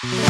प्रभु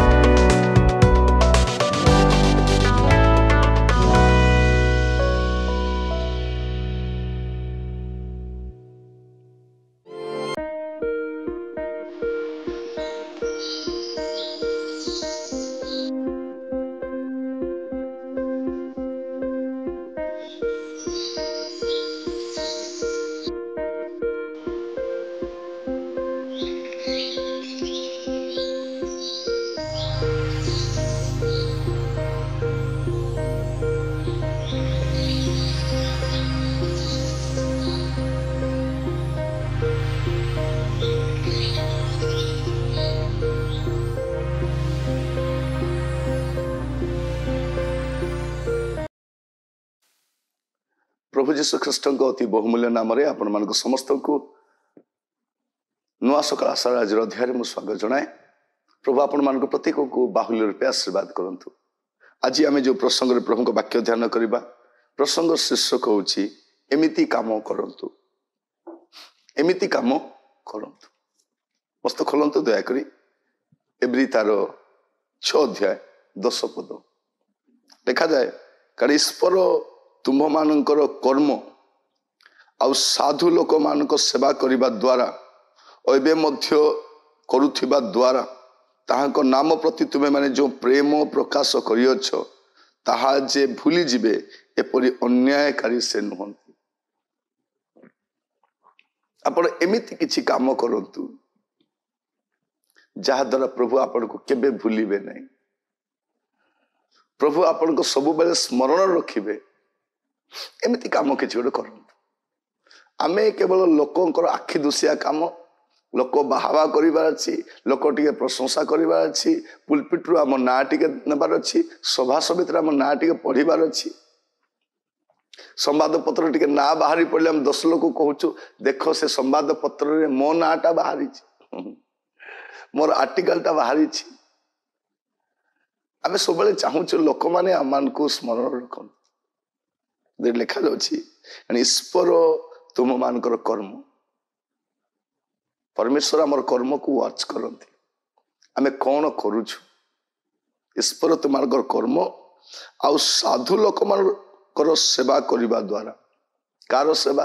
जीशु ख्रीष्ट अति बहुमूल्य नाम आपण मान समस्त को नुआ सकाल आशा आज अध्याय मुझे स्वागत जनाए। प्रभु आपण मान प्रत्येक को बाहुल्य रूपे आशीर्वाद करंतु। आज आम जो प्रसंग प्रभु को वाक्य ध्यान करवा प्रसंग शीर्षक होची एमिति काम करंतु। एमिति काम करंतु मस्त खोलंतु दयाकरी एब्री तार 6 अध्याय 10 पद देखा जाए। कारण ईश्वर तुम मानकर कर्म आउ साधु लोक मान सेवा करने द्वारा और एवं मध्य करुथिबा द्वारा ताहाको नाम प्रति तुम्हें माने जो प्रेम प्रकाश करियछ ताहा जे भूली जिबे एपरि अन्यायकारी से नुहंती। आपण एमिति किछि काम करंतु जहा द्वारा प्रभु आपण को केबे भूलिबे नहीं। प्रभु आपण को सब बेले स्मरण रखिबे। एमिति काम किछि गोटे करंतु। आमे केवल लोकंकर आखि दुसिया काम लोक बाहावा करिबार अछि, लोक टिके प्रशंसा करिबार अछि, पुलपिट रु हम ना टिके नबार अछि, सभा समिति हम ना टिके पढिबार अछि, संवाद पत्र टिके ना बाहरी पड़ले हम 10 लोक कहूछु देखो से संवाद पत्र रे मो नाटा बाहरी छी, मोर आर्टिकलटा बाहरी छी। आमे सबले चाहूछु लोक माने आमान को स्मरण रखन दे लिखा जाउछि ईश्वर तुम मानकर कर्म। परमेश्वर आमर कर्म को वाच करती आमे कौन करुछु। ईश्वर तुम मानकर कर्म आउ साधु लोक मानकर सेवा करने द्वारा कार सेवा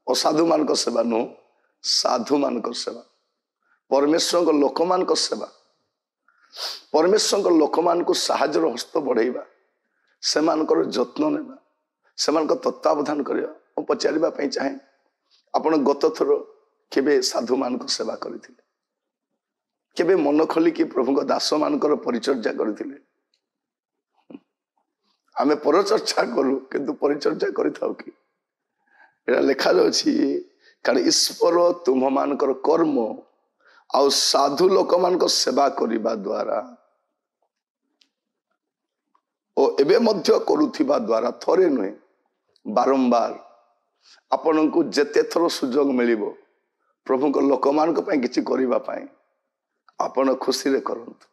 असाधु मान सेवा नु साधु मान सेवा परमेश्वर लोक मान सेवा परमेश्वर लोक मान को साहाଯ୍ୟ हस्त बढ़ेवा से मानकर जत्न नेबा से तत्वावधान करवा पचारिबा पई चाहे आपण गत थर केबे साधु मान को सेवा करथिले केबे मन खोली कि प्रभु को दास मानकर परिचर्या करथिले। आमे परचर्चा करू किंतु परिचर्या करिथाउ कि एरा लेखा जाउछि। कारण ईश्वर तुम मानकर कर्म आउ साधु लोक मान को सेवा करिबा द्वारा ओ एबे मध्य करुथिबा द्वारा थरे नुहे बारंबार आपण को जेते थर सुजोग मिलिबो प्रभु को लोक मान को पई किछि करिबा पई आपण खुशी रे करंतु।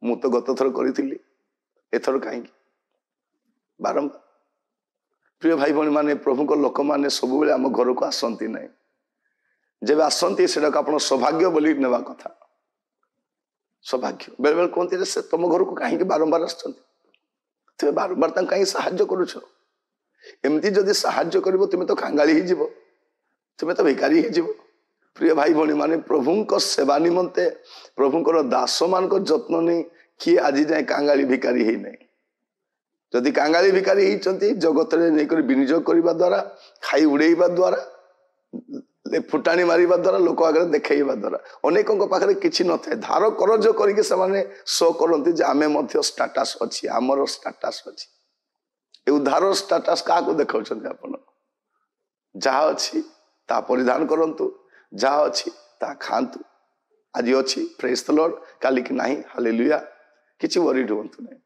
मु तो गत थर करिथिली एथर काई बारंबार। प्रिय भाई भणी माने प्रभु को लोक माने सब बेले हम घर को आसंती नहीं। जेबे आसंती सेटा को आपण सौभाग्य बोली नेबा कथा। सौभाग्य बेले बेले कोनती से तुम घर को काहे बारंबार आछंती ते बारंबार ता काहे सहाय्य करूछ। एमती जदि सहाय्य करिवो तुमे तो कांगाली ही जीवो, तुमे तो भिखारी ही जीवो। प्रिय भाई भणी माने प्रभु सेवा निमंते प्रभु दास मान जत्न नहीं किए आज जाए कांगाली भिखारी ही नहीं। जदि कांगाली भिखारी ही जगत में नहीं विनियोग करने द्वारा खाई उड़ेवा द्वारा फुटाणी मारिबा द्वारा लोक आगे देखा द्वारा अनेकों पाखे किसी न था धार करज करके शो करती आमे मध्य स्टाटस अच्छी आमर स्टाटस अच्छी। उद्धार स्टाटस क्या देखा आप जहा अच्छी ता परिधान करंतु, जहा अच्छी ता खातु। आज अच्छी प्रेज द लॉर्ड काली की नहीं हालेलुया किछि वरीड हुंतु नहीं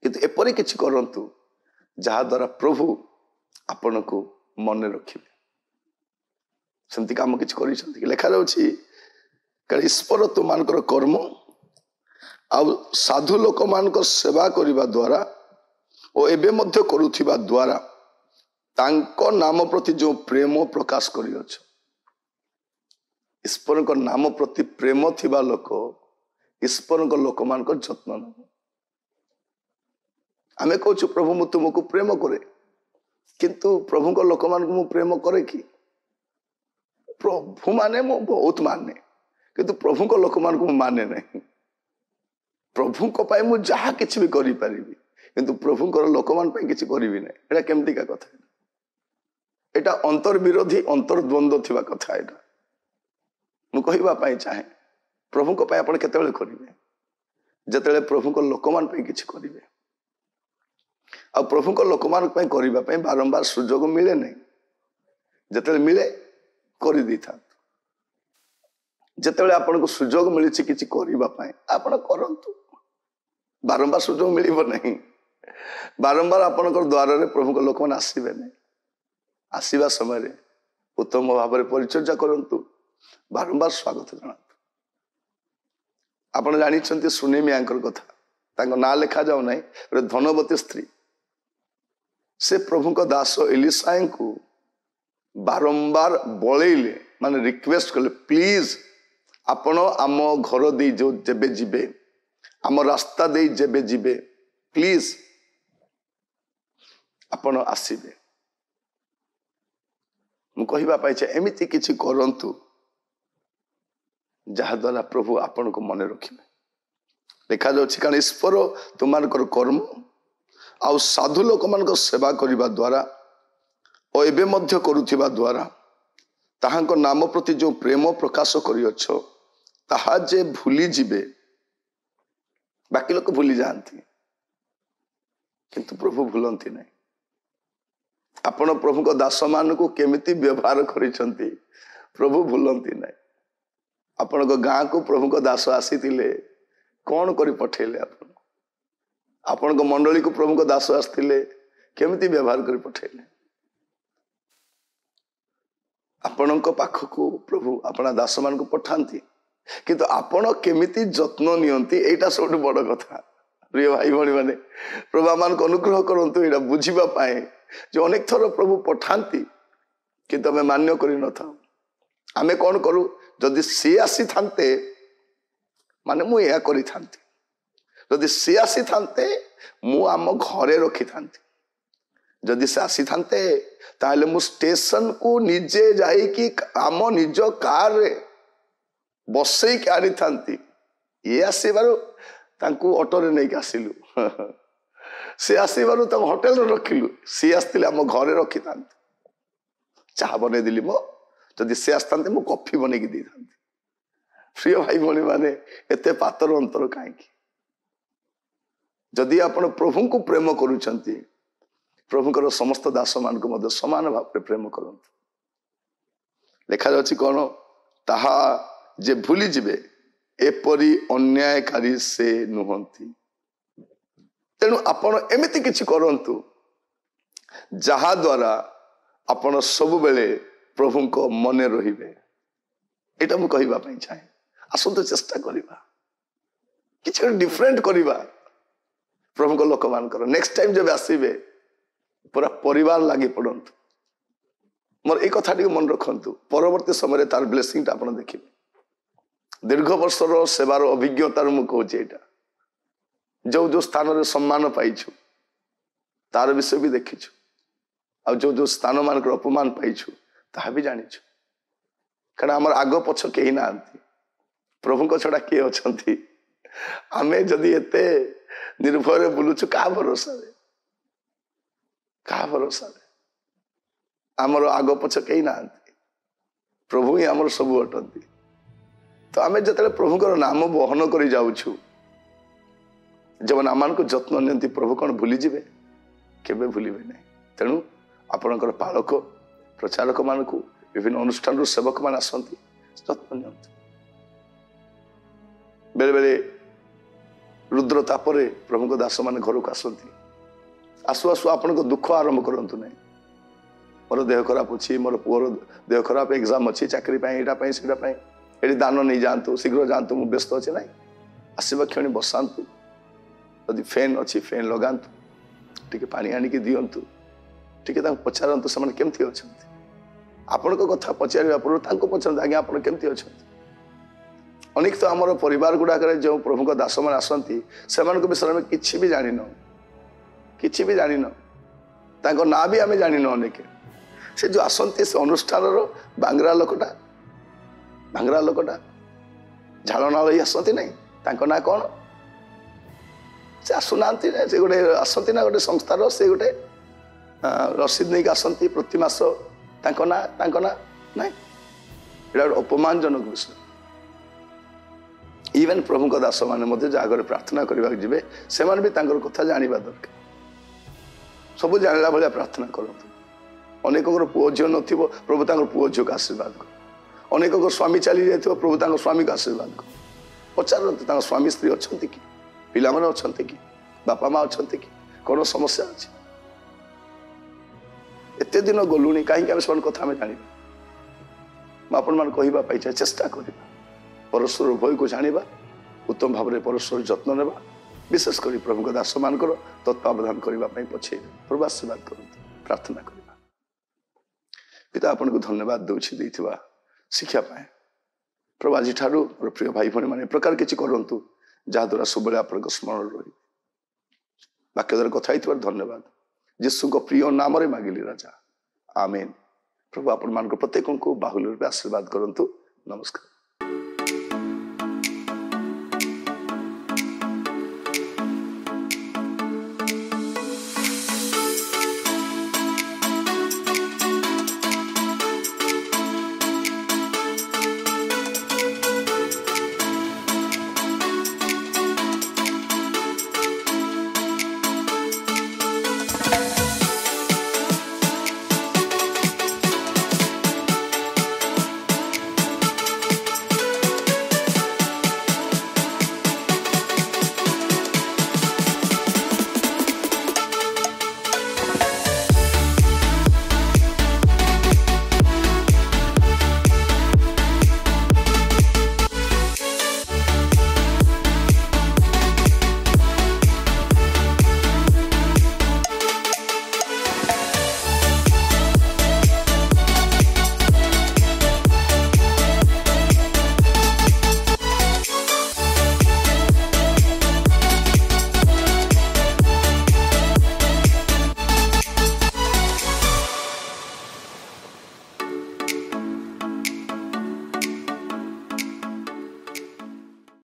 किंतु एपरि किछि करंतु जहा द्वारा प्रभु आपण को मन रखिबे। सेमती काम किछि करिसंती लेखा जाउछि। कारण ईश्वर तुम मानकर कर्म आउ साधु लोक मानकर सेवा करिबा द्वारा और एबे मध्य करुथिबा द्वारा तांको नाम प्रति जो प्रेम प्रकाश करियछ। ईश्वर को नाम प्रति प्रेम थिबा लोक ईश्वर लोक मान जत्न नब आम कहूँ प्रभु मु तुमको प्रेम करे किंतु प्रभु लोक मान मु प्रेम करे कि प्रभु माने मु बहुत माने किंतु प्रभु लोक मान को माने नहीं प्रभु मु जहा किछि भी करि परिबी किंतु प्रभु लोक मान किछि करिबी नहीं एटा केमती का कथा एटा अंतर विरोधी अंतर द्वंद्व थिबा कथा एटा मु कहिबा पई चाहे प्रभु को आपण केतेबेले करिवे जेतेबेले प्रभु को लोक मान किछि करिवे आ प्रभु को लोक मान करबा पई बारंबार सुजोग मिले नहीं जेतेबेले मिले करि दिथा जेतेबेले आपण को सुजोग मिली किछि करबा पई आपण करंतु बारंबार सुजोग मिलिबो नहीं बारंबार आपण द्वार रे प्रभु को लोक मान आसीबे नहीं आसीबा समय रे उत्तम भाव में परिचर्या करंतु बारंबार स्वागत जनातु आपण जानी सुनेमिया कथा ना लिखा जाऊ ना गोटे धनवती स्त्री से प्रभु को दास एलिसाई को बारंबार बलैले माने रिक्वेस्ट कले प्लीज आपण आम घर दे जो जेबे जिबे आम रास्ता दे जेबे जिबे प्लीज आपण आसीबे मु कहिबा पाइछे एमिति किछि करंतु जहा द्वारा प्रभु आपण को मन रखिबे लिखा जाउछि कारण ईश्वर तुमानकर कर्म आ साधु लोक मान सेवा करिबा द्वारा और एबे मध्य करुथिबा द्वारा ताहांको नाम प्रति जो प्रेम प्रकाश करियछो ताहा जे भूली जिबे बाकी लोक भूली जानती किंतु प्रभु भूलंती नहीं आपण प्रभु को दास मान को केमिति व्यवहार करिसंती प्रभु भूलंती नहीं आपण को गाँ को प्रभु को दास आसी कौन करी पठेले आपण को मंडली को प्रभु को दास आसते केमिति व्यवहार करी पठेले आपण पाख को प्रभु अपना दास मान को पठांती किंतु आपण केमिति जत्न नियंती एटा सब बड़ कथा प्रिय भाई भणी माने प्रभु मान को अनुग्रह करंतु एटा बुझिबा पाए जो अनेक थर प्रभु पठांती किंतु हमें मान्य करि न था आमे कौन करू जदि सी आसी थांते माने मु या करि थांती जदि सी आसी थांते मु आम घरे रखी थांती जदि से आसी थांते ताले मु स्टेशन को निजे जाई कि आम निज कार रे बसई के आनी थांती ये आसीबारु तांकू ऑटो रे नहीं आसिलु से आसीबारु तांको होटल रे रखिलु सी आस्तिले आम घरे रखी थांती चाह बने दिली मो जदि से आसते मु कॉफी बने दी था प्रिय भाई भणी माने एते पातर अंतर कहीं जदि आपण प्रभु को प्रेम करुचंती प्रभुकर समस्त दास मान को मध्य समान भाव में प्रेम करंतु लिखा जाछि कोन ताहा जे भूली जिबे एपरी अन्यायकारी से नुहंती तेणु आपण एमिति किछि करंतु जहा द्वारा आपण सब बेले प्रभु को मन रहिबे एटा मु कहिबा पई चाहे आसंत चेष्टा करिबा किछि डिफरेंट करिबा प्रभु को लोक मान कर नेक्स्ट टाइम जब आसीबे पूरा परिवार लागि पड़ंतु मोर ए कथा मन रखंतु परवर्ती समय तार ब्लेसिंग ता आपण देखिबे दीर्घ वर्षर सेवार अभिज्ञता मु कहूछि एटा जो जो स्थान रे सम्मान पाइछु तार विषय भी देखिछु आ जो जो स्थान मान अपमान पाइछु ताहा भी जानिछु कारण आमर आग पछ केही नांती प्रभु को छड़ा किए अछंती आमे जदि एते निर्भय बुलुछु का भरोसा रे आमर आग पछ केही नांती प्रभु ही आमर सब अटंती तो आमे जतले प्रभु को नाम बहन करी जाउछु जब नामान को जत्न नियंती प्रभु कौन भूली जिबे केबे भूलिबे नहीं तेणु आपणकर पालक प्रचारक मान को विभिन्न अनुष्ठान सेवक मान आसती जत्न नियंती बेले बेले रुद्र तापरे प्रभु को दास मान घर को आसती आसु आसु आपण को दुख आरंभ करंतु नहीं मोर देह खराब अच्छी मोर पुअर देह खराब एग्जाम अच्छी चाकरी सेटा ये दान नहीं जातु शीघ्र जातु मुझे व्यस्त अच्छे ना आसवा क्षणी बसातु यदि फैन अच्छी फैन लगातु टी पानी आणिकी दिंतु टी पचारतु से केमती अच्छा आपण कथा पचार पूर्व पचारत आज्ञा आप केमती अच्छा अनेक तो आम परिवार गुड़ाक जो प्रभु दास मैंने आसती से विषय में किसी भी जान किसी भी जान ना भी आम जान अनेक से जो आसती से अनुष्ठान बांग्रा लोकटा झाड़नाल ही आसती ना ना कौन से आसुना से गोटे आसती ना गोटे संस्थार से गोटे रसीद नहीं आसती प्रति मास ना ना गोटे अपमानजनक विषय इवेन प्रभु दास मैंने जहाँ प्रार्थना करने जी से भी कथा जानवा दरकार सब जानला भाया प्रार्थना करूँ अनेक पुओ झील न प्रभु पुओ झील को आशीर्वाद कर अनेक स्वामी चली जाए प्रभु स्वामी को आशीर्वाद कर पचारत स्वामी स्त्री अच्छा कि पिला माने अच्छा कि बापा माँ अच्छा कि कौन समस्या अच्छी एत दिन गलुणी कहीं कथा आम जाना आपण मान कहवाई चाहे चेष्टा करवा परस्पर भय को जाना उत्तम भाव में परस्पर जत्न नेबा विशेष कर प्रभु दास मान तत्वावधान करने पछे प्रभु आशीर्वाद करूँ प्रार्थना करवा पिता आपन को धन्यवाद दूसरी शिक्षा पाए प्रभु आज मोर प्रिय भाई भाई मैंने प्रकार किसी करूँ जहाद्वारा सब आप स्मरण रही वाक्य द्वारा कथा धन्यवाद जीशु को प्रिय नाम मागिली राजा आमेन प्रभु आपण मान प्रत्येक को बाहुल्य रूप आशीर्वाद करूँ नमस्कार।